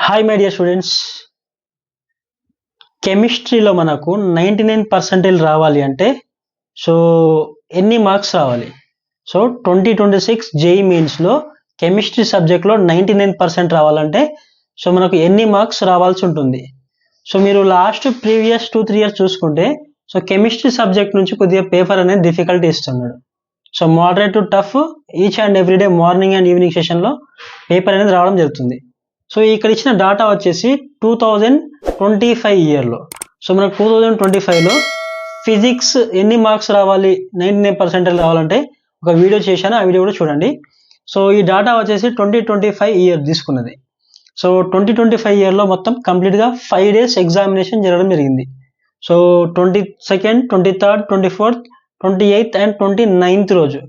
Hi my dear students, కెమిస్ట్రీలో మనకు 99% రావాలి అంటే సో ఎన్ని మార్క్స్ రావాలి? సో 2026 జేఈఈ మెయిన్స్లో కెమిస్ట్రీ సబ్జెక్ట్లో 99% రావాలంటే సో మనకు ఎన్ని మార్క్స్ రావాల్సి ఉంటుంది? సో మీరు లాస్ట్ ప్రీవియస్ 2-3 ఇయర్స్ చూసుకుంటే సో కెమిస్ట్రీ సబ్జెక్ట్ నుంచి కొద్దిగా పేపర్ అనేది డిఫికల్టీ ఇస్తున్నాడు. So moderate to tough each and everyday morning and evening సెషన్లో పేపర్ అనేది రావడం జరుగుతుంది. సో ఇక్కడ ఇచ్చిన డాటా వచ్చేసి 2025 ఇయర్లో. సో మనకు 2025లో ఫిజిక్స్ ఎన్ని మార్క్స్ రావాలి, 99% రావాలంటే ఒక వీడియో చేశాను, ఆ వీడియో కూడా చూడండి. సో ఈ డాటా వచ్చేసి 2025 ఇయర్ తీసుకున్నది. సో 2025 ఇయర్లో మొత్తం కంప్లీట్గా 5 days ఎగ్జామినేషన్ జరగడం జరిగింది. So 22nd, 23rd, 24th, 28th and 29th రోజు.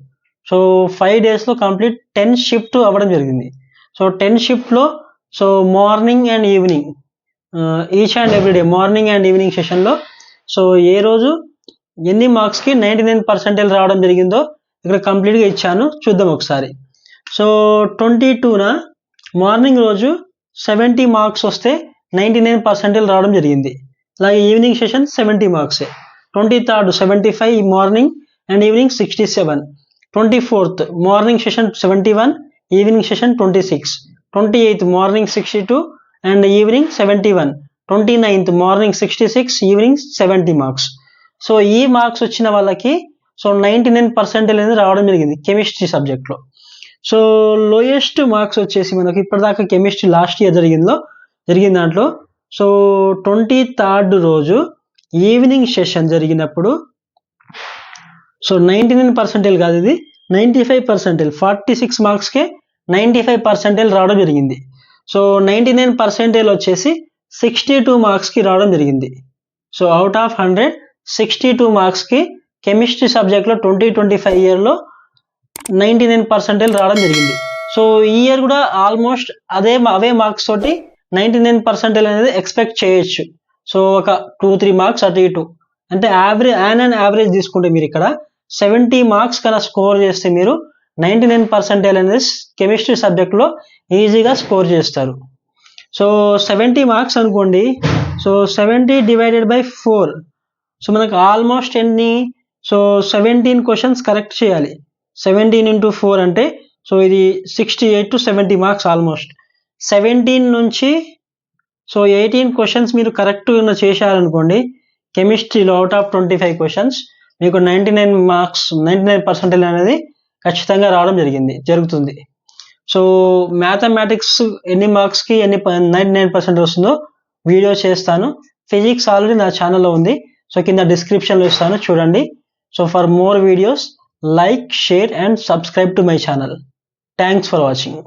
సో 5 daysలో కంప్లీట్ 10 షిఫ్ట్ అవ్వడం జరిగింది. సో 10 షిఫ్ట్లో so morning and evening each and everyday morning and evening సెషన్లో సో ఏ రోజు ఎన్ని మార్క్స్కి 99% రావడం జరిగిందో ఇక్కడ కంప్లీట్గా ఇచ్చాను, చూద్దాం ఒకసారి. సో 22న మార్నింగ్ రోజు 70 మార్క్స్ వస్తే 99% రావడం జరిగింది. అలాగే evening session 70 మార్క్సే. 23rd 75 morning and evening 67. 24th morning session 71, evening session 26. 28th morning 62 and evening 71. 29th morning 66, evening 70 marks. So ఈ మార్క్స్ వచ్చిన వాళ్ళకి సో 99% అనేది రావడం జరిగింది కెమిస్ట్రీ సబ్జెక్ట్లో. సో లోయెస్ట్ మార్క్స్ వచ్చేసి మనకి ఇప్పటిదాకా కెమిస్ట్రీ లాస్ట్ ఇయర్ జరిగిన దాంట్లో సో 23rd రోజు ఈవినింగ్ సెషన్ జరిగినప్పుడు సో 99% కాదు, ఇది 95%, 46 మార్క్స్కే 95% రావడం జరిగింది. సో 99% వచ్చేసి 62 మార్క్స్కి రావడం జరిగింది. సో అవుట్ ఆఫ్ 100 62 మార్క్స్కి కెమిస్ట్రీ సబ్జెక్ట్లో 2025 ఇయర్లో 99% రావడం జరిగింది. సో ఈ ఇయర్ కూడా ఆల్మోస్ట్ అవే మార్క్స్ తోటి 99% అనేది ఎక్స్పెక్ట్ చేయొచ్చు. సో ఒక 2-3 మార్క్స్ అటు ఇటు అంటే యావరేజ్ తీసుకుంటే మీరు ఇక్కడ 70 మార్క్స్ కన్నా స్కోర్ చేస్తే మీరు 99% అనేది కెమిస్ట్రీ సబ్జెక్ట్లో ఈజీగా స్కోర్ చేస్తారు. సో 70 మార్క్స్ అనుకోండి, సో 70 డివైడెడ్ బై 4. సో మనకు ఆల్మోస్ట్ ఎన్ని, సో 17 క్వశ్చన్స్ కరెక్ట్ చేయాలి. 17 into 4 అంటే సో ఇది 68 to 70 మార్క్స్ ఆల్మోస్ట్. 17 నుంచి సో 18 క్వశ్చన్స్ మీరు కరెక్ట్గా చేశారనుకోండి కెమిస్ట్రీలో అవుట్ ఆఫ్ 25 క్వశ్చన్స్ మీకు 99% అనేది ఖచ్చితంగా రావడం జరుగుతుంది. సో మ్యాథమెటిక్స్ ఎన్ని మార్క్స్కి 99% వస్తుందో వీడియో చేస్తాను. ఫిజిక్స్ ఆల్రెడీ నా ఛానల్లో ఉంది, సో కింద డిస్క్రిప్షన్లో ఇస్తాను, చూడండి. So for more videos like, share and subscribe to my channel. Thanks for watching.